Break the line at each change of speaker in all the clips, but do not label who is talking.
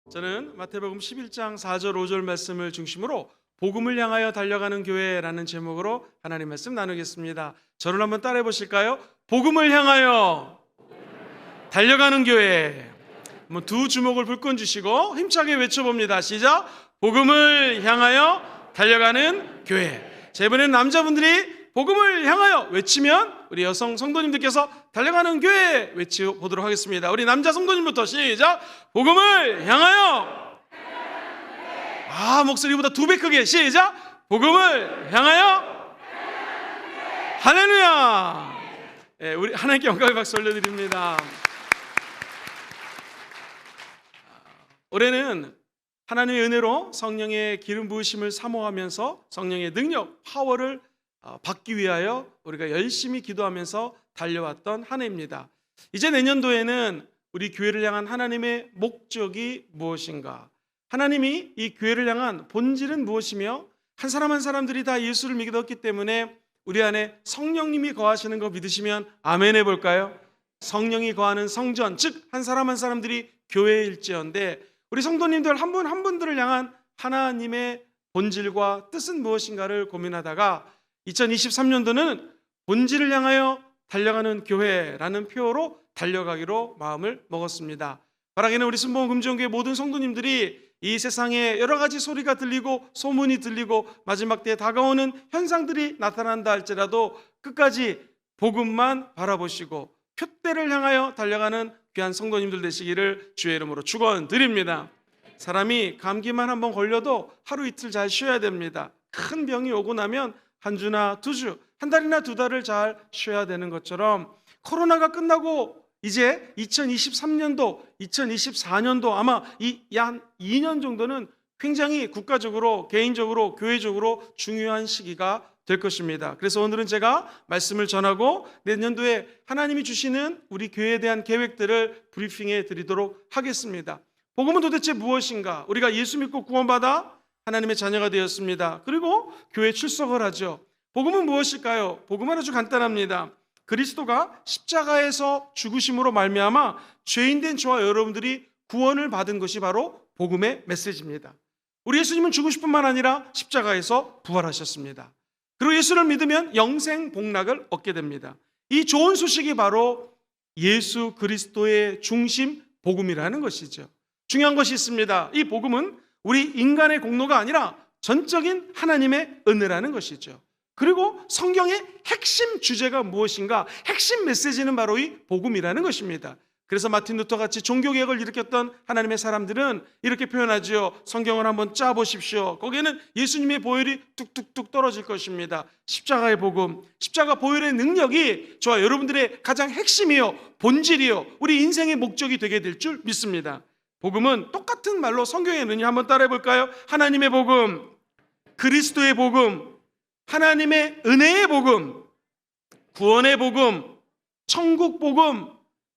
저는 마태복음 11장 4절 5절 말씀을 중심으로 복음을 향하여 달려가는 교회라는 제목으로 하나님 말씀 나누겠습니다. 저를 한번 따라해 보실까요? 복음을 향하여 달려가는 교회. 한번 두 주먹을 불끈 주시고 힘차게 외쳐봅니다. 시작! 복음을 향하여 달려가는 교회. 자, 이번에는 남자분들이 복음을 향하여 외치면 우리 여성 성도님들께서 달려가는 교회 외쳐보도록 하겠습니다. 우리 남자 성도님부터 시작! 복음을 향하여. 목소리보다 2배 크게 시작! 복음을 향하여. 할렐루야. 우리 하나님께 영광의 박수 올려드립니다. 올해는 하나님의 은혜로 성령의 기름 부으심을 사모하면서 성령의 능력, 파워를 받기 위하여 우리가 열심히 기도하면서 달려왔던 한 해입니다. 이제 내년도에는 우리 교회를 향한 하나님의 목적이 무엇인가? 하나님이 이 교회를 향한 본질은 무엇이며 한 사람 한 사람들이 다 예수를 믿었기 때문에 우리 안에 성령님이 거하시는 거 믿으시면 아멘 해볼까요? 성령이 거하는 성전, 즉 한 사람 한 사람들이 교회일지언데 우리 성도님들 한 분 한 분들을 향한 하나님의 본질과 뜻은 무엇인가를 고민하다가 2023년도는 본질을 향하여 달려가는 교회라는 표어로 달려가기로 마음을 먹었습니다. 바라기는 우리 순복음 금주교회 모든 성도님들이 이 세상에 여러 가지 소리가 들리고 소문이 들리고 마지막 때에 다가오는 현상들이 나타난다 할지라도 끝까지 복음만 바라보시고 표대를 향하여 달려가는 귀한 성도님들 되시기를 주의 이름으로 축원드립니다. 사람이 감기만 한번 걸려도 하루 이틀 잘 쉬어야 됩니다. 큰 병이 오고 나면 한 주나 2주, 한 달이나 2달을 잘 쉬어야 되는 것처럼 코로나가 끝나고 이제 2023년도, 2024년도 아마 한 2년 정도는 굉장히 국가적으로, 개인적으로, 교회적으로 중요한 시기가 될 것입니다. 그래서 오늘은 제가 말씀을 전하고 내년도에 하나님이 주시는 우리 교회에 대한 계획들을 브리핑해 드리도록 하겠습니다. 복음은 도대체 무엇인가? 우리가 예수 믿고 구원받아 하나님의 자녀가 되었습니다. 그리고 교회에 출석을 하죠. 복음은 무엇일까요? 복음은 아주 간단합니다. 그리스도가 십자가에서 죽으심으로 말미암아 죄인된 저와 여러분들이 구원을 받은 것이 바로 복음의 메시지입니다. 우리 예수님은 죽으실 뿐만 아니라 십자가에서 부활하셨습니다. 그리고 예수를 믿으면 영생 복락을 얻게 됩니다. 이 좋은 소식이 바로 예수 그리스도의 중심 복음이라는 것이죠. 중요한 것이 있습니다. 이 복음은 우리 인간의 공로가 아니라 전적인 하나님의 은혜라는 것이죠. 그리고 성경의 핵심 주제가 무엇인가? 핵심 메시지는 바로 이 복음이라는 것입니다. 그래서 마틴 루터 같이 종교개혁을 일으켰던 하나님의 사람들은 이렇게 표현하죠. 성경을 한번 짜보십시오. 거기에는 예수님의 보혈이 뚝뚝뚝 떨어질 것입니다. 십자가의 복음, 십자가 보혈의 능력이 저와 여러분들의 가장 핵심이요, 본질이요, 우리 인생의 목적이 되게 될 줄 믿습니다. 복음은 똑같은 말로 성경의 은혜 한번 따라해 볼까요? 하나님의 복음, 그리스도의 복음, 하나님의 은혜의 복음, 구원의 복음, 천국 복음,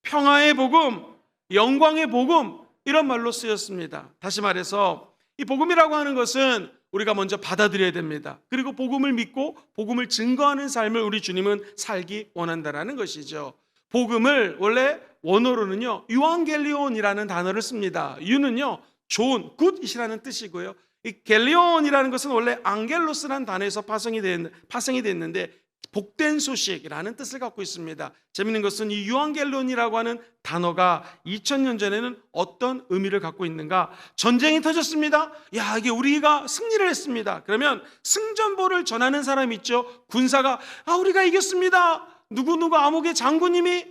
평화의 복음, 영광의 복음, 이런 말로 쓰였습니다. 다시 말해서 이 복음이라고 하는 것은 우리가 먼저 받아들여야 됩니다. 그리고 복음을 믿고 복음을 증거하는 삶을 우리 주님은 살기 원한다는 것이죠. 복음을 원래 원어로는요, 유앙겔리온이라는 단어를 씁니다. 유는요, 좋은, 굿이라는 뜻이고요. 이 겔리온이라는 것은 원래 앙겔로스라는 단어에서 파생이 됐는데 복된 소식이라는 뜻을 갖고 있습니다. 재미있는 것은 이 유앙겔리온이라고 하는 단어가 2000년 전에는 어떤 의미를 갖고 있는가? 전쟁이 터졌습니다. 이게 우리가 승리를 했습니다. 그러면 승전보를 전하는 사람이 있죠. 군사가 우리가 이겼습니다. 누구누구 암흑의 장군님이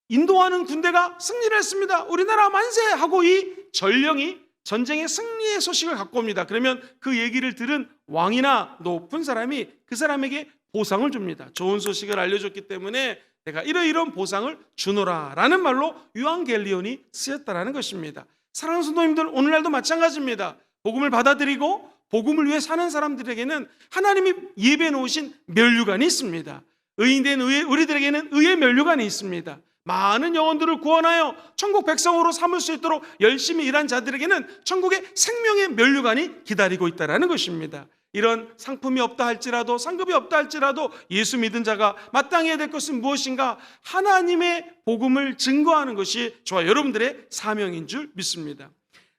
인도하는 군대가 승리를 했습니다. 우리나라 만세! 하고 이 전령이 전쟁의 승리의 소식을 갖고 옵니다. 그러면 그 얘기를 들은 왕이나 높은 사람이 그 사람에게 보상을 줍니다. 좋은 소식을 알려줬기 때문에 내가 이러이러한 보상을 주노라 라는 말로 유앙겔리온이 쓰였다는 것입니다. 사랑하는 성도님들, 오늘날도 마찬가지입니다. 복음을 받아들이고 복음을 위해 사는 사람들에게는 하나님이 예배해 놓으신 면류관이 있습니다. 의인된 우리들에게는 의의 면류관이 있습니다. 많은 영혼들을 구원하여 천국 백성으로 삼을 수 있도록 열심히 일한 자들에게는 천국의 생명의 면류관이 기다리고 있다는 것입니다. 이런 상품이 없다 할지라도, 상급이 없다 할지라도 예수 믿은 자가 마땅해야 될 것은 무엇인가? 하나님의 복음을 증거하는 것이 저와 여러분들의 사명인 줄 믿습니다.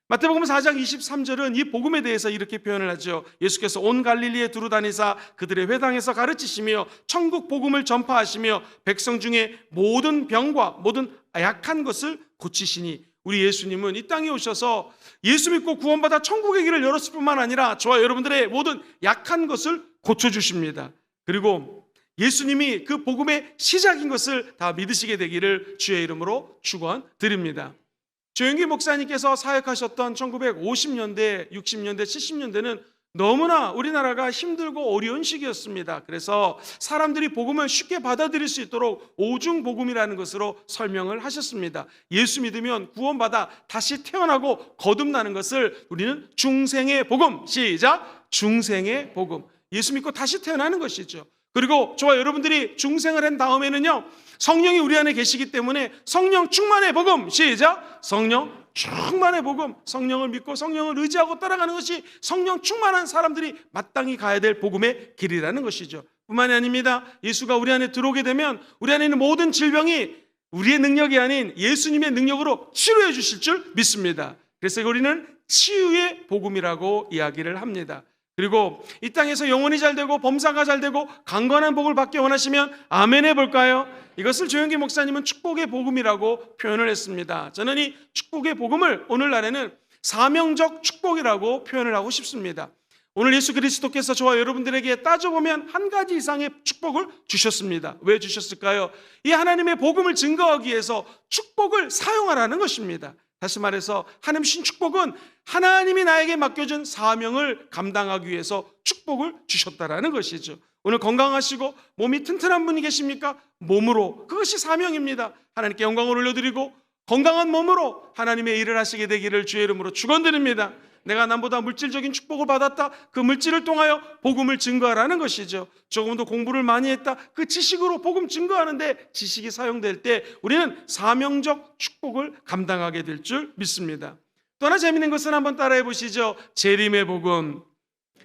마태복음 4장 23절은 이 복음에 대해서 이렇게 표현을 하죠. 예수께서 온 갈릴리에 두루 다니사 그들의 회당에서 가르치시며 천국 복음을 전파하시며 백성 중에 모든 병과 모든 약한 것을 고치시니, 우리 예수님은 이 땅에 오셔서 예수 믿고 구원받아 천국의 길을 열었을 뿐만 아니라 저와 여러분들의 모든 약한 것을 고쳐주십니다. 그리고 예수님이 그 복음의 시작인 것을 다 믿으시게 되기를 주의 이름으로 축원드립니다. 조영기 목사님께서 사역하셨던 1950년대, 60년대, 70년대는 너무나 우리나라가 힘들고 어려운 시기였습니다. 그래서 사람들이 복음을 쉽게 받아들일 수 있도록 오중복음이라는 것으로 설명을 하셨습니다. 예수 믿으면 구원받아 다시 태어나고 거듭나는 것을 우리는 중생의 복음, 시작! 중생의 복음. 예수 믿고 다시 태어나는 것이죠. 그리고 저와 여러분들이 중생을 한 다음에는요, 성령이 우리 안에 계시기 때문에 성령 충만의 복음, 시작! 성령 충만의 복음. 성령을 믿고 성령을 의지하고 따라가는 것이 성령 충만한 사람들이 마땅히 가야 될 복음의 길이라는 것이죠. 뿐만이 아닙니다. 예수가 우리 안에 들어오게 되면 우리 안에 있는 모든 질병이 우리의 능력이 아닌 예수님의 능력으로 치료해 주실 줄 믿습니다. 그래서 우리는 치유의 복음이라고 이야기를 합니다. 그리고 이 땅에서 영혼이 잘 되고 범사가 잘 되고 강건한 복을 받기 원하시면 아멘 해볼까요? 이것을 조영기 목사님은 축복의 복음이라고 표현을 했습니다. 저는 이 축복의 복음을 오늘날에는 사명적 축복이라고 표현을 하고 싶습니다. 오늘 예수 그리스도께서 저와 여러분들에게 따져보면 한 가지 이상의 축복을 주셨습니다. 왜 주셨을까요? 이 하나님의 복음을 증거하기 위해서 축복을 사용하라는 것입니다. 다시 말해서 하나님 주신 축복은 하나님이 나에게 맡겨준 사명을 감당하기 위해서 축복을 주셨다라는 것이죠. 오늘 건강하시고 몸이 튼튼한 분이 계십니까? 몸으로, 그것이 사명입니다. 하나님께 영광을 올려드리고 건강한 몸으로 하나님의 일을 하시게 되기를 주의 이름으로 축원드립니다. 내가 남보다 물질적인 축복을 받았다, 그 물질을 통하여 복음을 증거하라는 것이죠. 조금 더 공부를 많이 했다, 그 지식으로 복음 증거하는데 지식이 사용될 때 우리는 사명적 축복을 감당하게 될 줄 믿습니다. 또 하나 재미있는 것은 한번 따라해 보시죠. 재림의 복음.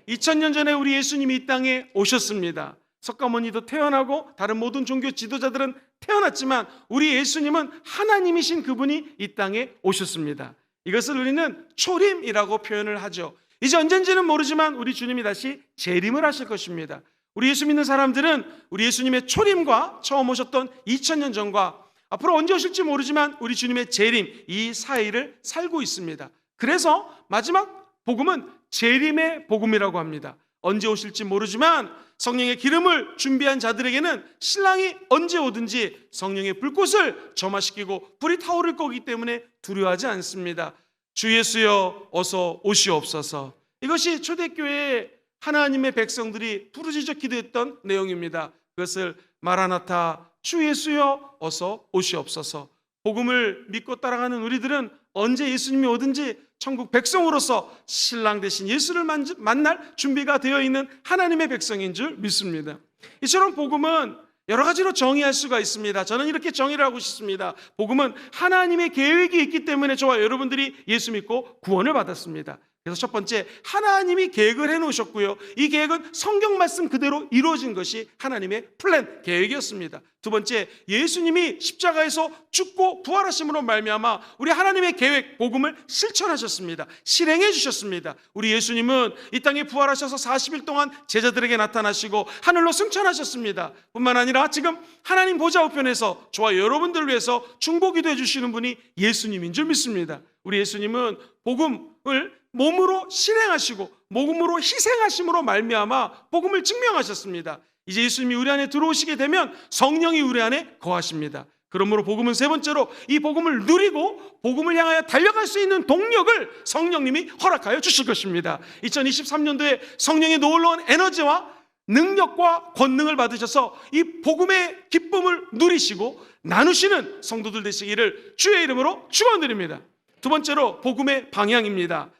2000년 전에 우리 예수님이 이 땅에 오셨습니다. 석가모니도 태어나고 다른 모든 종교 지도자들은 태어났지만 우리 예수님은 하나님이신 그분이 이 땅에 오셨습니다. 이것을 우리는 초림이라고 표현을 하죠. 이제 언젠지는 모르지만 우리 주님이 다시 재림을 하실 것입니다. 우리 예수 믿는 사람들은 우리 예수님의 초림과 처음 오셨던 2000년 전과 앞으로 언제 오실지 모르지만 우리 주님의 재림, 이 사이를 살고 있습니다. 그래서 마지막 복음은 재림의 복음이라고 합니다. 언제 오실지 모르지만 성령의 기름을 준비한 자들에게는 신랑이 언제 오든지 성령의 불꽃을 점화시키고 불이 타오를 거기 때문에 두려워하지 않습니다. 주 예수여 어서 오시옵소서. 이것이 초대교회의 하나님의 백성들이 부르짖어 기도했던 내용입니다. 그것을 마라나타 주 예수여 어서 오시옵소서. 복음을 믿고 따라가는 우리들은 언제 예수님이 오든지 천국 백성으로서 신랑 대신 예수를 만날 준비가 되어 있는 하나님의 백성인 줄 믿습니다. 이처럼 복음은 여러 가지로 정의할 수가 있습니다. 저는 이렇게 정의를 하고 싶습니다. 복음은 하나님의 계획이 있기 때문에 저와 여러분들이 예수 믿고 구원을 받았습니다. 그래서 첫 번째, 하나님이 계획을 해놓으셨고요. 이 계획은 성경 말씀 그대로 이루어진 것이 하나님의 플랜, 계획이었습니다. 두 번째, 예수님이 십자가에서 죽고 부활하심으로 말미암아 우리 하나님의 계획, 복음을 실천하셨습니다. 실행해 주셨습니다. 우리 예수님은 이 땅에 부활하셔서 40일 동안 제자들에게 나타나시고 하늘로 승천하셨습니다. 뿐만 아니라 지금 하나님 보좌 우편에서 저와 여러분들을 위해서 중보기도 해주시는 분이 예수님인 줄 믿습니다. 우리 예수님은 복음을 몸으로 실행하시고 몸으로 희생하심으로 말미암아 복음을 증명하셨습니다. 이제 예수님이 우리 안에 들어오시게 되면 성령이 우리 안에 거하십니다. 그러므로 복음은 세 번째로 이 복음을 누리고 복음을 향하여 달려갈 수 있는 동력을 성령님이 허락하여 주실 것입니다. 2023년도에 성령의 놀라운 에너지와 능력과 권능을 받으셔서 이 복음의 기쁨을 누리시고 나누시는 성도들 되시기를 주의 이름으로 축원드립니다. 두 번째로 복음의 방향입니다.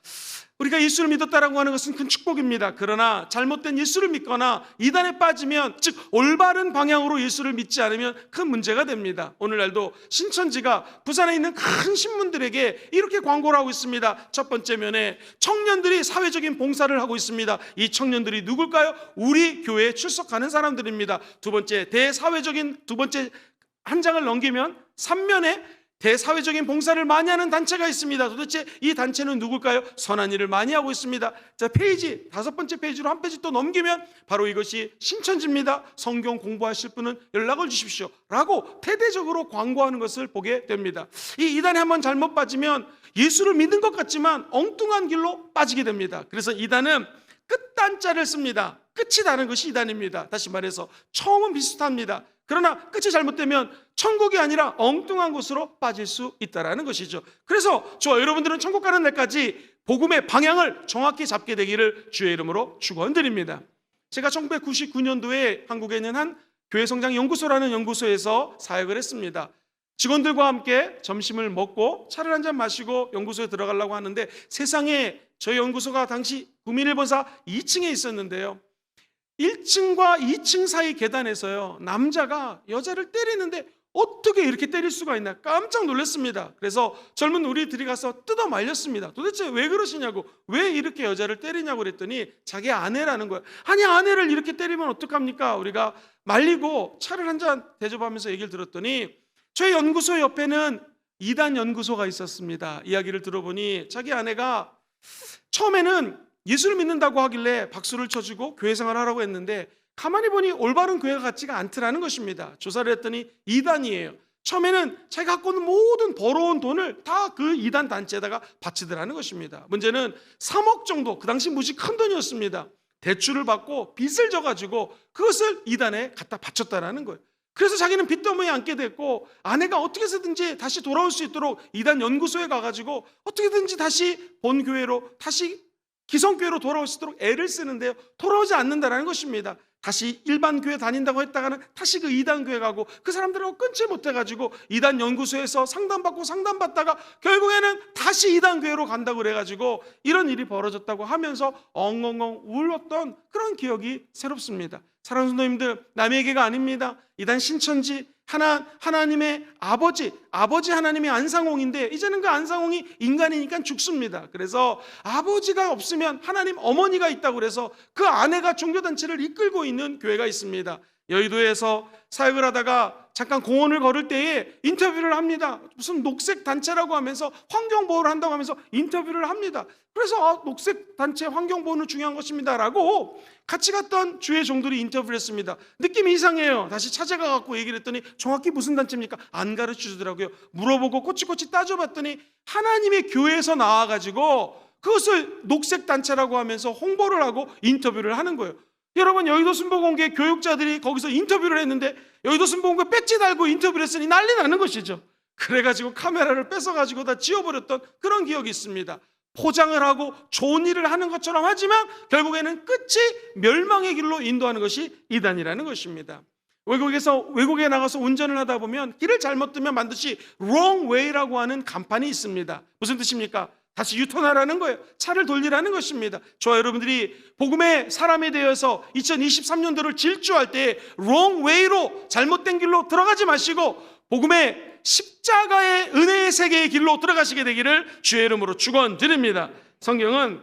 우리가 예수를 믿었다라고 하는 것은 큰 축복입니다. 그러나 잘못된 예수를 믿거나 이단에 빠지면, 즉 올바른 방향으로 예수를 믿지 않으면 큰 문제가 됩니다. 오늘날도 신천지가 부산에 있는 큰 신문들에게 이렇게 광고를 하고 있습니다. 첫 번째 면에 청년들이 사회적인 봉사를 하고 있습니다. 이 청년들이 누굴까요? 우리 교회에 출석하는 사람들입니다. 두 번째, 대사회적인 두 번째 한 장을 넘기면 3면에 대사회적인 봉사를 많이 하는 단체가 있습니다. 도대체 이 단체는 누굴까요? 선한 일을 많이 하고 있습니다. 자, 페이지 5번째 페이지로 한 페이지 또 넘기면 바로 이것이 신천지입니다. 성경 공부하실 분은 연락을 주십시오 라고 대대적으로 광고하는 것을 보게 됩니다. 이 이단에 한번 잘못 빠지면 예수를 믿는 것 같지만 엉뚱한 길로 빠지게 됩니다. 그래서 이단은 끝단자를 씁니다. 끝이 다른 것이 이단입니다. 다시 말해서 처음은 비슷합니다. 그러나 끝이 잘못되면 천국이 아니라 엉뚱한 곳으로 빠질 수 있다는 것이죠. 그래서 저와 여러분들은 천국 가는 날까지 복음의 방향을 정확히 잡게 되기를 주의 이름으로 축원드립니다. 제가 1999년도에 한국에 있는 한 교회성장연구소라는 연구소에서 사역을 했습니다. 직원들과 함께 점심을 먹고 차를 한잔 마시고 연구소에 들어가려고 하는데 세상에 저희 연구소가 당시 구민일본사 2층에 있었는데요. 1층과 2층 사이 계단에서요, 남자가 여자를 때리는데 어떻게 이렇게 때릴 수가 있나 깜짝 놀랐습니다. 그래서 젊은 우리들이 가서 뜯어 말렸습니다. 도대체 왜 그러시냐고, 왜 이렇게 여자를 때리냐고 그랬더니 자기 아내라는 거예요. 아니, 아내를 이렇게 때리면 어떡합니까? 우리가 말리고 차를 한잔 대접하면서 얘기를 들었더니 저희 연구소 옆에는 이단 연구소가 있었습니다. 이야기를 들어보니 자기 아내가 처음에는 예수를 믿는다고 하길래 박수를 쳐주고 교회 생활을 하라고 했는데 가만히 보니 올바른 교회가 같지가 않더라는 것입니다. 조사를 했더니 이단이에요. 처음에는 자기가 갖고 있는 모든 벌어온 돈을 다 그 이단 단체에다가 바치더라는 것입니다. 문제는 3억 정도, 그 당시 무지 큰 돈이었습니다. 대출을 받고 빚을 져가지고 그것을 이단에 갖다 바쳤다라는 거예요. 그래서 자기는 빚더미에 앉게 됐고 아내가 어떻게 해서든지 다시 돌아올 수 있도록 이단 연구소에 가가지고 어떻게든지 다시 본교회로, 다시 기성교회로 돌아올 수 있도록 애를 쓰는데요, 돌아오지 않는다는 것입니다. 다시 일반 교회 다닌다고 했다가는 다시 그 이단 교회 가고 그 사람들하고 끊지 못해가지고 이단 연구소에서 상담받고 상담받다가 결국에는 다시 이단 교회로 간다고 그래가지고 이런 일이 벌어졌다고 하면서 엉엉엉 울었던 그런 기억이 새롭습니다. 사랑하는 성도님들, 남의 얘기가 아닙니다. 이단 신천지 하나님의 아버지 하나님이 안상홍인데 이제는 그 안상홍이 인간이니까 죽습니다. 그래서 아버지가 없으면 하나님 어머니가 있다고 그래서 그 아내가 종교단체를 이끌고 있는 교회가 있습니다. 여의도에서 사역을 하다가 잠깐 공원을 걸을 때에 인터뷰를 합니다. 무슨 녹색 단체라고 하면서 환경보호를 한다고 하면서 인터뷰를 합니다. 그래서 녹색 단체 환경보호는 중요한 것입니다 라고 같이 갔던 주의 종들이 인터뷰를 했습니다. 느낌이 이상해요. 다시 찾아가 갖고 얘기를 했더니 정확히 무슨 단체입니까? 안 가르쳐 주더라고요. 물어보고 꼬치꼬치 따져봤더니 하나님의 교회에서 나와가지고 그것을 녹색 단체라고 하면서 홍보를 하고 인터뷰를 하는 거예요. 여러분, 여의도 순복음교회 교육자들이 거기서 인터뷰를 했는데 여의도 순복음교회 배지 달고 인터뷰를 했으니 난리 나는 것이죠. 그래가지고 카메라를 뺏어가지고 다 지워버렸던 그런 기억이 있습니다. 포장을 하고 좋은 일을 하는 것처럼 하지만 결국에는 끝이 멸망의 길로 인도하는 것이 이단이라는 것입니다. 외국에 나가서 운전을 하다 보면 길을 잘못 뜨면 반드시 wrong way라고 하는 간판이 있습니다. 무슨 뜻입니까? 다시 유턴하라는 거예요. 차를 돌리라는 것입니다. 저와 여러분들이 복음의 사람에 대해서 2023년도를 질주할 때 wrong way로, 잘못된 길로 들어가지 마시고 복음의 십자가의 은혜의 세계의 길로 들어가시게 되기를 주의 이름으로 축원드립니다. 성경은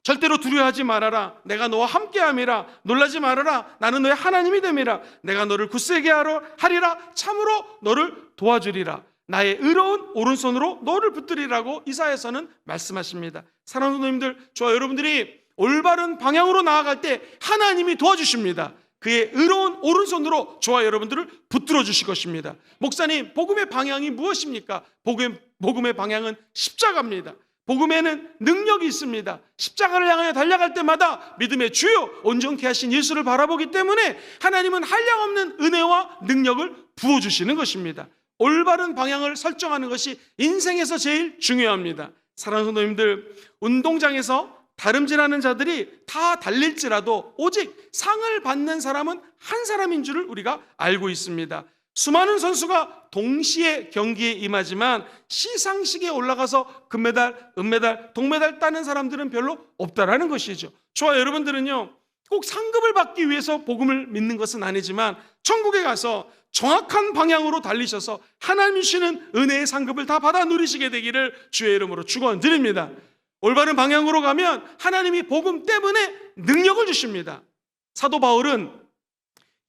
절대로 두려워하지 말아라. 내가 너와 함께함이라. 놀라지 말아라. 나는 너의 하나님이 됨이라. 내가 너를 굳세게 하리라. 참으로 너를 도와주리라. 나의 의로운 오른손으로 너를 붙들이라고 이사야서는 말씀하십니다. 사랑하는 성도님들, 저와 여러분들이 올바른 방향으로 나아갈 때 하나님이 도와주십니다. 그의 의로운 오른손으로 저와 여러분들을 붙들어 주실 것입니다. 목사님, 복음의 방향이 무엇입니까? 복음의 방향은 십자가입니다. 복음에는 능력이 있습니다. 십자가를 향하여 달려갈 때마다 믿음의 주요 온전케 하신 예수를 바라보기 때문에 하나님은 한량없는 은혜와 능력을 부어주시는 것입니다. 올바른 방향을 설정하는 것이 인생에서 제일 중요합니다. 사랑하는 성도님들, 운동장에서 다름질하는 자들이 다 달릴지라도 오직 상을 받는 사람은 한 사람인 줄을 우리가 알고 있습니다. 수많은 선수가 동시에 경기에 임하지만 시상식에 올라가서 금메달, 은메달, 동메달 따는 사람들은 별로 없다라는 것이죠. 저와 여러분들은요, 꼭 상급을 받기 위해서 복음을 믿는 것은 아니지만 천국에 가서 정확한 방향으로 달리셔서 하나님 주시는 은혜의 상급을 다 받아 누리시게 되기를 주의 이름으로 축원드립니다. 올바른 방향으로 가면 하나님이 복음 때문에 능력을 주십니다. 사도 바울은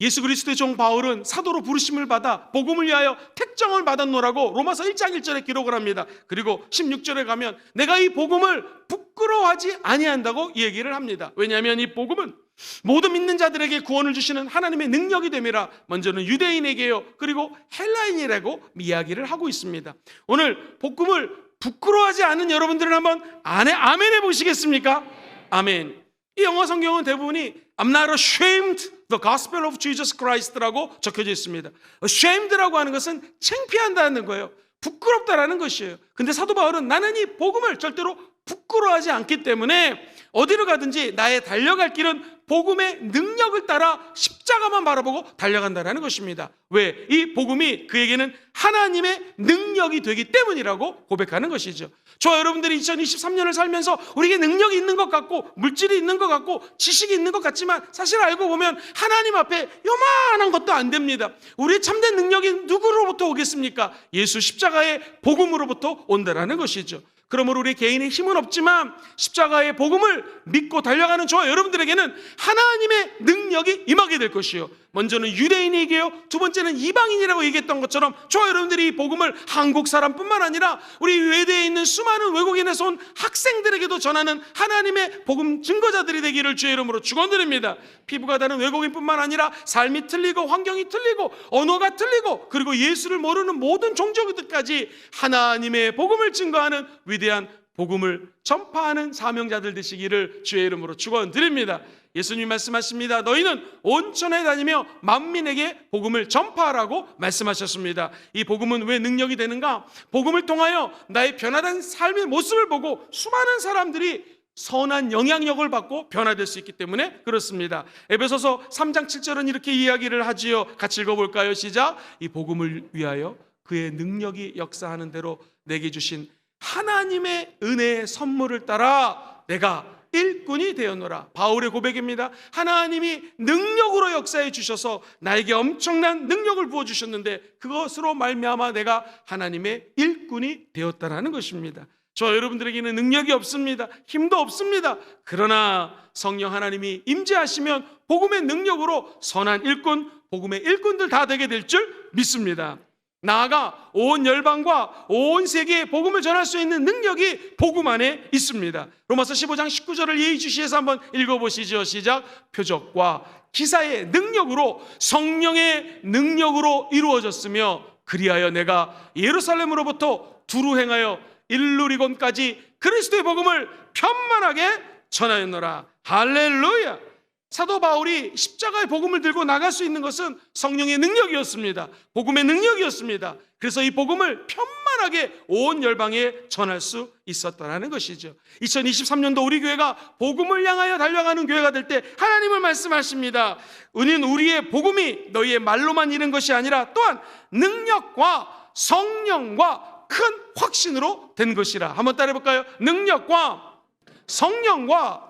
예수 그리스도의 종 바울은 사도로 부르심을 받아 복음을 위하여 택정을 받았노라고 로마서 1장 1절에 기록을 합니다. 그리고 16절에 가면 내가 이 복음을 부끄러워하지 아니한다고 얘기를 합니다. 왜냐하면 이 복음은 모든 믿는 자들에게 구원을 주시는 하나님의 능력이 됨이라. 먼저는 유대인에게요, 그리고 헬라인이라고 이야기를 하고 있습니다. 오늘 복음을 부끄러워하지 않은 여러분들은 한번 아멘 해보시겠습니까? 아멘. 이 영어 성경은 대부분이 I'm not ashamed the gospel of Jesus Christ라고 적혀져 있습니다. ashamed라고 하는 것은 창피한다는 거예요. 부끄럽다라는 것이에요. 근데 사도 바울은 나는 이 복음을 절대로 부끄러워하지 않기 때문에 어디로 가든지 나의 달려갈 길은 복음의 능력을 따라 십자가만 바라보고 달려간다는 것입니다. 왜? 이 복음이 그에게는 하나님의 능력이 되기 때문이라고 고백하는 것이죠. 저와 여러분들이 2023년을 살면서 우리에게 능력이 있는 것 같고 물질이 있는 것 같고 지식이 있는 것 같지만 사실 알고 보면 하나님 앞에 요만한 것도 안 됩니다. 우리의 참된 능력이 누구로부터 오겠습니까? 예수 십자가의 복음으로부터 온다라는 것이죠. 그러므로 우리 개인의 힘은 없지만 십자가의 복음을 믿고 달려가는 저와 여러분들에게는 하나님의 능력이 임하게 될 것이요, 먼저는 유대인에게요, 두 번째는 이방인이라고 얘기했던 것처럼 저와 여러분들이 이 복음을 한국 사람뿐만 아니라 우리 외대에 있는 수많은 외국인에서 온 학생들에게도 전하는 하나님의 복음 증거자들이 되기를 주의 이름으로 축원드립니다. 피부가 다른 외국인뿐만 아니라 삶이 틀리고 환경이 틀리고 언어가 틀리고 그리고 예수를 모르는 모든 종족들까지 하나님의 복음을 증거하는 위대한 복음을 전파하는 사명자들 되시기를 주의 이름으로 축원드립니다. 예수님 말씀하십니다. 너희는 온천에 다니며 만민에게 복음을 전파하라고 말씀하셨습니다. 이 복음은 왜 능력이 되는가? 복음을 통하여 나의 변화된 삶의 모습을 보고 수많은 사람들이 선한 영향력을 받고 변화될 수 있기 때문에 그렇습니다. 에베소서 3장 7절은 이렇게 이야기를 하지요. 같이 읽어볼까요? 시작. 이 복음을 위하여 그의 능력이 역사하는 대로 내게 주신 하나님의 은혜의 선물을 따라 내가 일꾼이 되었노라. 바울의 고백입니다. 하나님이 능력으로 역사해 주셔서 나에게 엄청난 능력을 부어주셨는데 그것으로 말미암아 내가 하나님의 일꾼이 되었다라는 것입니다. 저 여러분들에게는 능력이 없습니다. 힘도 없습니다. 그러나 성령 하나님이 임재하시면 복음의 능력으로 선한 일꾼, 복음의 일꾼들 다 되게 될 줄 믿습니다. 나아가 온 열방과 온 세계에 복음을 전할 수 있는 능력이 복음 안에 있습니다. 로마서 15장 19절을 예의주시해서 한번 읽어보시죠. 시작. 표적과 기사의 능력으로 성령의 능력으로 이루어졌으며 그리하여 내가 예루살렘으로부터 두루 행하여 일루리곤까지 그리스도의 복음을 편만하게 전하였노라. 할렐루야. 사도 바울이 십자가의 복음을 들고 나갈 수 있는 것은 성령의 능력이었습니다. 복음의 능력이었습니다. 그래서 이 복음을 편만하게 온 열방에 전할 수 있었다는 것이죠. 2023년도 우리 교회가 복음을 향하여 달려가는 교회가 될 때 하나님을 말씀하십니다. 우리의 복음이 너희의 말로만 이른 것이 아니라 또한 능력과 성령과 큰 확신으로 된 것이라. 한번 따라해 볼까요? 능력과 성령과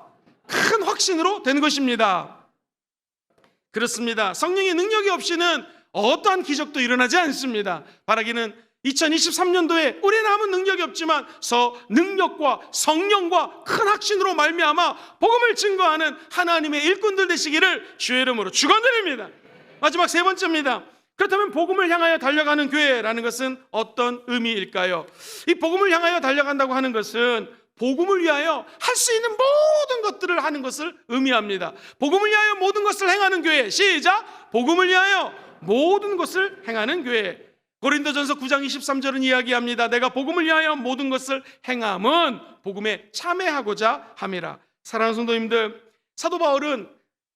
큰 확신으로 된 것입니다. 그렇습니다. 성령의 능력이 없이는 어떠한 기적도 일어나지 않습니다. 바라기는 2023년도에 우리 남은 능력이 없지만 능력과 성령과 큰 확신으로 말미암아 복음을 증거하는 하나님의 일꾼들 되시기를 주의 이름으로 축원드립니다. 마지막 세 번째입니다. 그렇다면 복음을 향하여 달려가는 교회라는 것은 어떤 의미일까요? 이 복음을 향하여 달려간다고 하는 것은 복음을 위하여 할 수 있는 모든 것들을 하는 것을 의미합니다. 복음을 위하여 모든 것을 행하는 교회. 시작. 복음을 위하여 모든 것을 행하는 교회. 고린도전서 9장 23절은 이야기합니다. 내가 복음을 위하여 모든 것을 행함은 복음에 참여하고자 함이라. 사랑하는 성도님들, 사도 바울은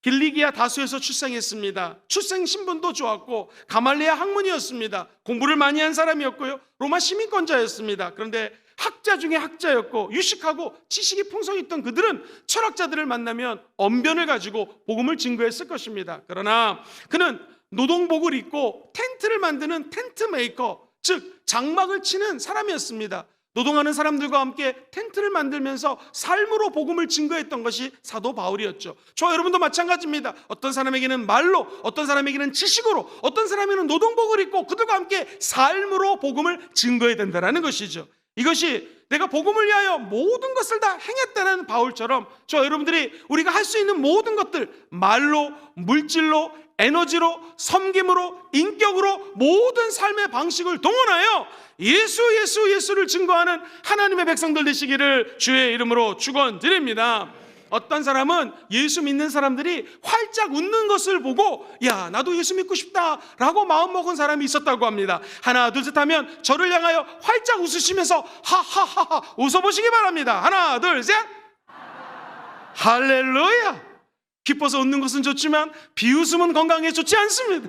길리기아 다수에서 출생했습니다. 출생 신분도 좋았고 가말리아 학문이었습니다. 공부를 많이 한 사람이었고요, 로마 시민권자였습니다. 그런데 학자 중에 학자였고 유식하고 지식이 풍성했던 그들은 철학자들을 만나면 언변을 가지고 복음을 증거했을 것입니다. 그러나 그는 노동복을 입고 텐트를 만드는 텐트 메이커, 즉 장막을 치는 사람이었습니다. 노동하는 사람들과 함께 텐트를 만들면서 삶으로 복음을 증거했던 것이 사도 바울이었죠. 저와 여러분도 마찬가지입니다. 어떤 사람에게는 말로, 어떤 사람에게는 지식으로, 어떤 사람에게는 노동복을 입고 그들과 함께 삶으로 복음을 증거해야 된다는 것이죠. 이것이 내가 복음을 위하여 모든 것을 다 행했다는 바울처럼 저와 여러분들이 우리가 할 수 있는 모든 것들, 말로, 물질로, 에너지로, 섬김으로, 인격으로 모든 삶의 방식을 동원하여 예수를 증거하는 하나님의 백성들 되시기를 주의 이름으로 축원드립니다. 어떤 사람은 예수 믿는 사람들이 활짝 웃는 것을 보고 야, 나도 예수 믿고 싶다라고 마음먹은 사람이 있었다고 합니다. 하나 둘 셋 하면 저를 향하여 활짝 웃으시면서 하하하하 웃어보시기 바랍니다. 하나 둘 셋. 할렐루야. 기뻐서 웃는 것은 좋지만 비웃음은 건강에 좋지 않습니다.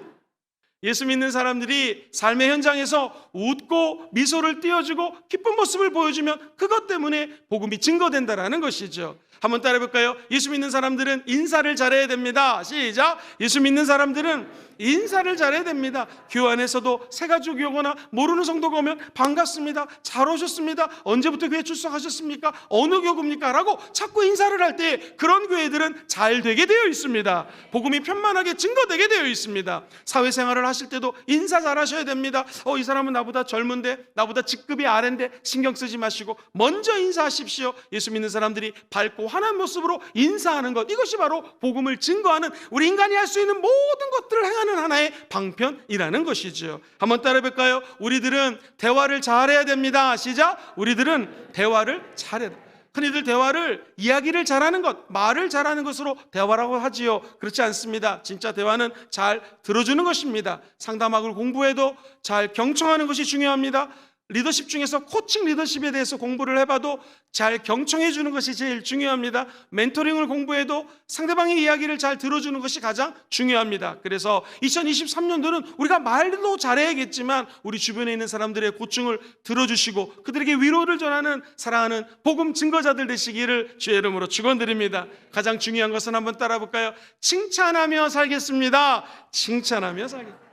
예수 믿는 사람들이 삶의 현장에서 웃고 미소를 띄워주고 기쁜 모습을 보여주면 그것 때문에 복음이 증거된다라는 것이죠. 한번 따라해 볼까요? 예수 믿는 사람들은 인사를 잘해야 됩니다. 시작. 예수 믿는 사람들은 인사를 잘해야 됩니다. 교회 안에서도 새 가족이 오거나 모르는 성도가 오면 반갑습니다, 잘 오셨습니다, 언제부터 교회 출석하셨습니까, 어느 교구입니까? 라고 자꾸 인사를 할 때 그런 교회들은 잘 되게 되어 있습니다. 복음이 편만하게 증거되게 되어 있습니다. 사회생활을 하실 때도 인사 잘 하셔야 됩니다. 이 사람은 나보다 젊은데, 나보다 직급이 아래인데 신경 쓰지 마시고 먼저 인사하십시오. 예수 믿는 사람들이 밝고 환한 모습으로 인사하는 것, 이것이 바로 복음을 증거하는, 우리 인간이 할 수 있는 모든 것들을 행하는 하나의 방편이라는 것이죠. 한번 따라해 볼까요? 우리들은 대화를 잘해야 됩니다. 시작. 우리들은 대화를 잘해야 됩니다. 흔히들 대화를, 이야기를 잘하는 것, 말을 잘하는 것으로 대화라고 하지요. 그렇지 않습니다. 진짜 대화는 잘 들어주는 것입니다. 상담학을 공부해도 잘 경청하는 것이 중요합니다. 리더십 중에서 코칭 리더십에 대해서 공부를 해봐도 잘 경청해 주는 것이 제일 중요합니다. 멘토링을 공부해도 상대방의 이야기를 잘 들어주는 것이 가장 중요합니다. 그래서 2023년도는 우리가 말도 잘해야겠지만 우리 주변에 있는 사람들의 고충을 들어주시고 그들에게 위로를 전하는 사랑하는 복음 증거자들 되시기를 주의 이름으로 축원드립니다. 가장 중요한 것은 한번 따라 볼까요? 칭찬하며 살겠습니다. 칭찬하며 살겠습니다.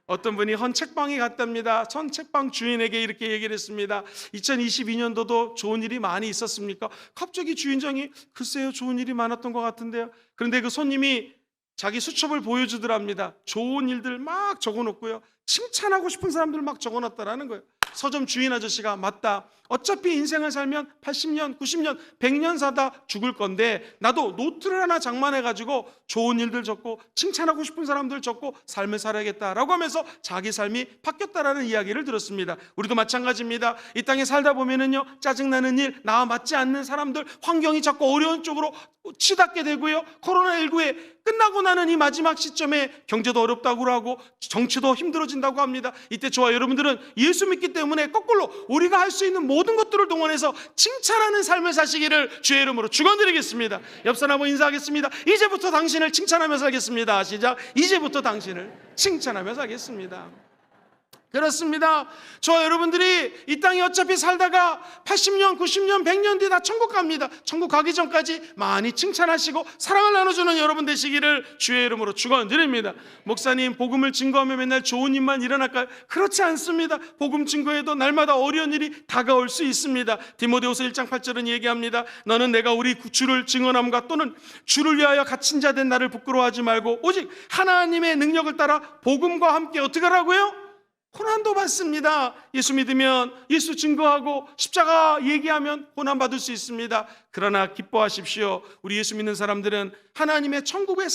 어떤 분이 헌 책방에 갔답니다. 전 책방 주인에게 이렇게 얘기를 했습니다. 2022년도도 좋은 일이 많이 있었습니까? 갑자기 주인장이 글쎄요, 좋은 일이 많았던 것 같은데요. 그런데 그 손님이 자기 수첩을 보여주더랍니다. 좋은 일들 막 적어놓고요, 칭찬하고 싶은 사람들 막 적어놨다라는 거예요. 서점 주인 아저씨가 맞다, 어차피 인생을 살면 80년, 90년, 100년 사다 죽을 건데 나도 노트를 하나 장만해가지고 좋은 일들 적고 칭찬하고 싶은 사람들 적고 삶을 살아야겠다라고 하면서 자기 삶이 바뀌었다라는 이야기를 들었습니다. 우리도 마찬가지입니다. 이 땅에 살다 보면은요, 짜증나는 일, 나와 맞지 않는 사람들, 환경이 자꾸 어려운 쪽으로 치닫게 되고요, 코로나19에 끝나고 나는 이 마지막 시점에 경제도 어렵다고 하고 정치도 힘들어진다고 합니다. 이때 저와 여러분들은 예수 믿기 때문에 거꾸로 우리가 할 수 있는 모든 것들을 동원해서 칭찬하는 삶을 사시기를 주의 이름으로 축원드리겠습니다. 옆 사람하고 인사하겠습니다. 이제부터 당신을 칭찬하며 살겠습니다. 시작. 이제부터 당신을 칭찬하며 살겠습니다. 그렇습니다. 저와 여러분들이 이 땅에 어차피 살다가 80년, 90년, 100년 뒤 다 천국 갑니다. 천국 가기 전까지 많이 칭찬하시고 사랑을 나눠주는 여러분 되시기를 주의 이름으로 축원드립니다. 목사님, 복음을 증거하며 맨날 좋은 일만 일어날까요? 그렇지 않습니다. 복음 증거에도 날마다 어려운 일이 다가올 수 있습니다. 디모데후서 1장 8절은 얘기합니다. 너는 내가 우리 주를 증언함과 또는 주를 위하여 갇힌 자 된 나를 부끄러워하지 말고 오직 하나님의 능력을 따라 복음과 함께 어떻게 하라고요? 고난도 받습니다. 예수 믿으면, 예수 증거하고 십자가 얘기하면 고난 받을 수 있습니다. 그러나 기뻐하십시오. 우리 예수 믿는 사람들은 하나님의 천국의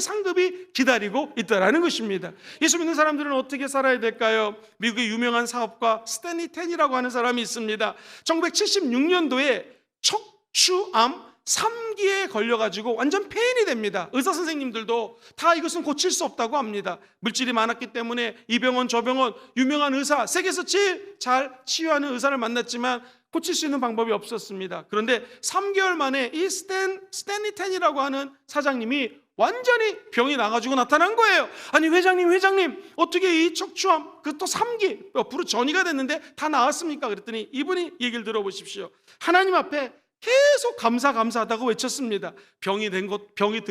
상급이 기다리고 있다라는 것입니다. 예수 믿는 사람들은 어떻게 살아야 될까요? 미국의 유명한 사업가 스탠리 텐이라고 하는 사람이 있습니다. 1976년도에 척추암 3기에 걸려가지고 완전 폐인이 됩니다. 의사 선생님들도 다 이것은 고칠 수 없다고 합니다. 물질이 많았기 때문에 이 병원 저 병원 유명한 의사, 세계에서 제일 잘 치유하는 의사를 만났지만 고칠 수 있는 방법이 없었습니다. 그런데 3개월 만에 이 스탠리 텐이라고 하는 사장님이 완전히 병이 나가지고 나타난 거예요. 아니 회장님 어떻게 이 척추암 그 또 3기 옆으로 전이가 됐는데 다 나았습니까? 그랬더니 이분이 얘기를 들어보십시오. 하나님 앞에 계속 감사하다고 외쳤습니다. 병이 든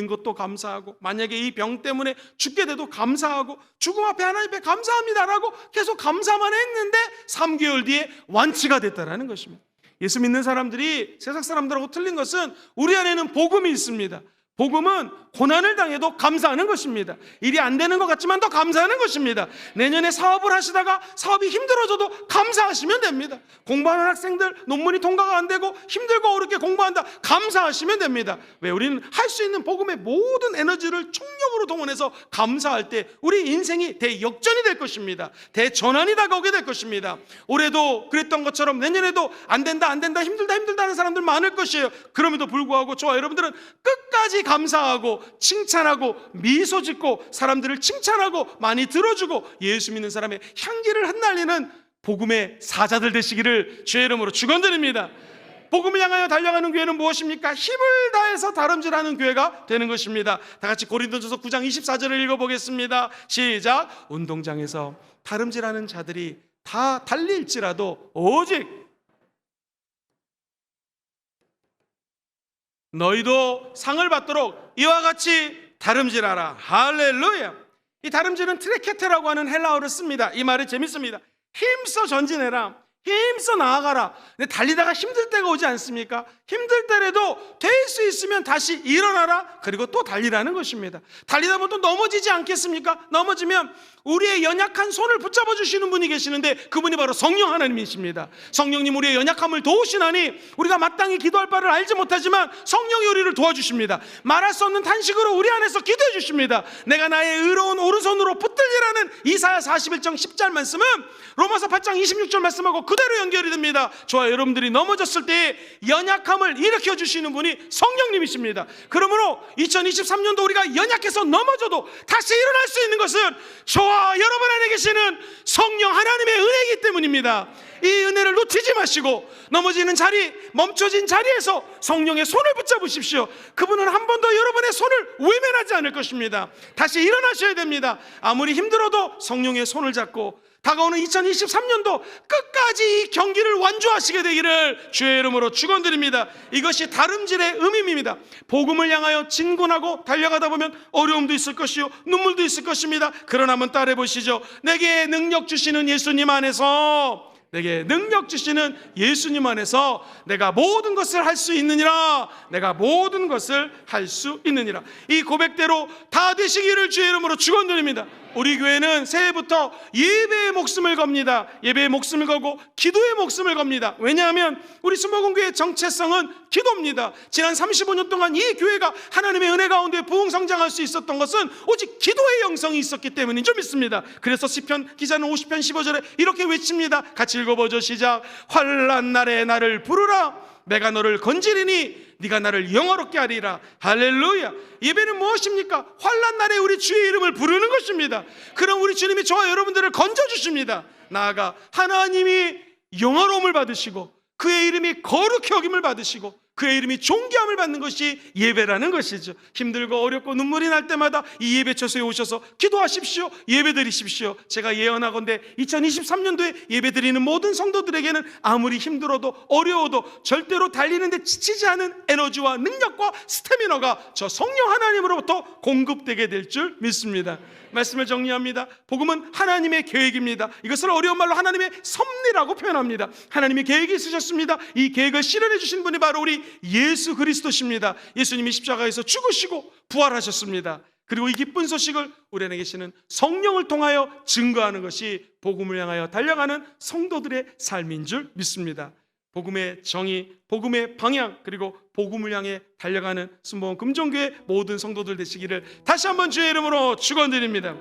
것도 감사하고, 만약에 이 병 때문에 죽게 돼도 감사하고, 죽음 앞에 하나님 앞에 감사합니다라고 계속 감사만 했는데 3개월 뒤에 완치가 됐다라는 것입니다. 예수 믿는 사람들이 세상 사람들하고 틀린 것은 우리 안에는 복음이 있습니다. 복음은 고난을 당해도 감사하는 것입니다. 일이 안 되는 것 같지만 더 감사하는 것입니다. 내년에 사업을 하시다가 사업이 힘들어져도 감사하시면 됩니다. 공부하는 학생들 논문이 통과가 안 되고 힘들고 어렵게 공부한다, 감사하시면 됩니다. 왜? 우리는 할 수 있는 복음의 모든 에너지를 총력으로 동원해서 감사할 때 우리 인생이 대역전이 될 것입니다. 대전환이 다가오게 될 것입니다. 올해도 그랬던 것처럼 내년에도 안 된다 힘들다 하는 사람들 많을 것이에요. 그럼에도 불구하고 저와 여러분들은 끝까지 감사하고 칭찬하고 미소 짓고 사람들을 칭찬하고 많이 들어주고 예수 믿는 사람의 향기를 흩날리는 복음의 사자들 되시기를 주의 이름으로 축원드립니다. 복음을 향하여 달려가는 교회는 무엇입니까? 힘을 다해서 다름질하는 교회가 되는 것입니다. 다 같이 고린도전서 9장 24절을 읽어보겠습니다. 시작. 운동장에서 다름질하는 자들이 다 달릴지라도 오직 너희도 상을 받도록 이와 같이 다름질하라. 할렐루야. 이 다름질은 트레케테라고 하는 헬라어를 씁니다. 이 말이 재밌습니다. 힘써 전진해라, 힘써 나아가라. 근데 달리다가 힘들 때가 오지 않습니까? 힘들 때라도 될 수 있으면 다시 일어나라, 그리고 또 달리라는 것입니다. 달리다 보면 또 넘어지지 않겠습니까? 넘어지면 우리의 연약한 손을 붙잡아 주시는 분이 계시는데 그분이 바로 성령 하나님이십니다. 성령님 우리의 연약함을 도우시나니 우리가 마땅히 기도할 바를 알지 못하지만 성령이 우리를 도와주십니다. 말할 수 없는 탄식으로 우리 안에서 기도해 주십니다. 내가 나의 의로운 오른손으로 붙들리라는 이사야 41장 10절 말씀은 로마서 8장 26절 말씀하고 그대로 연결이 됩니다. 저와 여러분들이 넘어졌을 때 연약함을 일으켜 주시는 분이 성령님이십니다. 그러므로 2023년도 우리가 연약해서 넘어져도 다시 일어날 수 있는 것은 저와 여러분 안에 계시는 성령 하나님의 은혜이기 때문입니다. 이 은혜를 놓치지 마시고 넘어지는 자리, 멈춰진 자리에서 성령의 손을 붙잡으십시오. 그분은 한 번도 여러분의 손을 외면하지 않을 것입니다. 다시 일어나셔야 됩니다. 아무리 힘들어도 성령의 손을 잡고 다가오는 2023년도 끝까지 이 경기를 완주하시게 되기를 주의 이름으로 축원드립니다. 이것이 다름질의 의미입니다. 복음을 향하여 진군하고 달려가다 보면 어려움도 있을 것이요 눈물도 있을 것입니다. 그러나 한번 따라해 보시죠. 내게 능력 주시는 예수님 안에서, 내게 능력 주시는 예수님 안에서 내가 모든 것을 할 수 있느니라. 내가 모든 것을 할 수 있느니라. 이 고백대로 다 되시기를 주의 이름으로 축원드립니다. 우리 교회는 새해부터 예배의 목숨을 겁니다. 예배의 목숨을 걸고 기도의 목숨을 겁니다. 왜냐하면 우리 순복음교회의 정체성은 기도입니다. 지난 35년 동안 이 교회가 하나님의 은혜 가운데 부흥성장할 수 있었던 것은 오직 기도의 영성이 있었기 때문인 줄 믿습니다. 그래서 시편 기자는 50편 15절에 이렇게 외칩니다. 같이 읽어보죠. 시작. 환난 날에 나를 부르라. 내가 너를 건지리니 네가 나를 영화롭게 하리라. 할렐루야. 예배는 무엇입니까? 환난 날에 우리 주의 이름을 부르는 것입니다. 그럼 우리 주님이 저와 여러분들을 건져주십니다. 나아가 하나님이 영화로움을 받으시고 그의 이름이 거룩히 여김을 받으시고 그의 이름이 존귀함을 받는 것이 예배라는 것이죠. 힘들고 어렵고 눈물이 날 때마다 이 예배처소에 오셔서 기도하십시오. 예배드리십시오. 제가 예언하건대 2023년도에 예배드리는 모든 성도들에게는 아무리 힘들어도 어려워도 절대로 달리는데 지치지 않은 에너지와 능력과 스태미너가 저 성령 하나님으로부터 공급되게 될 줄 믿습니다. 말씀을 정리합니다. 복음은 하나님의 계획입니다. 이것을 어려운 말로 하나님의 섭리라고 표현합니다. 하나님의 계획이 있으셨습니다. 이 계획을 실현해 주신 분이 바로 우리 예수 그리스도십니다. 예수님이 십자가에서 죽으시고 부활하셨습니다. 그리고 이 기쁜 소식을 우리 안에 계시는 성령을 통하여 증거하는 것이 복음을 향하여 달려가는 성도들의 삶인 줄 믿습니다. 복음의 정의, 복음의 방향, 그리고 복음을 향해 달려가는 순복음 금종교회 모든 성도들 되시기를 다시 한번 주의 이름으로 축원드립니다.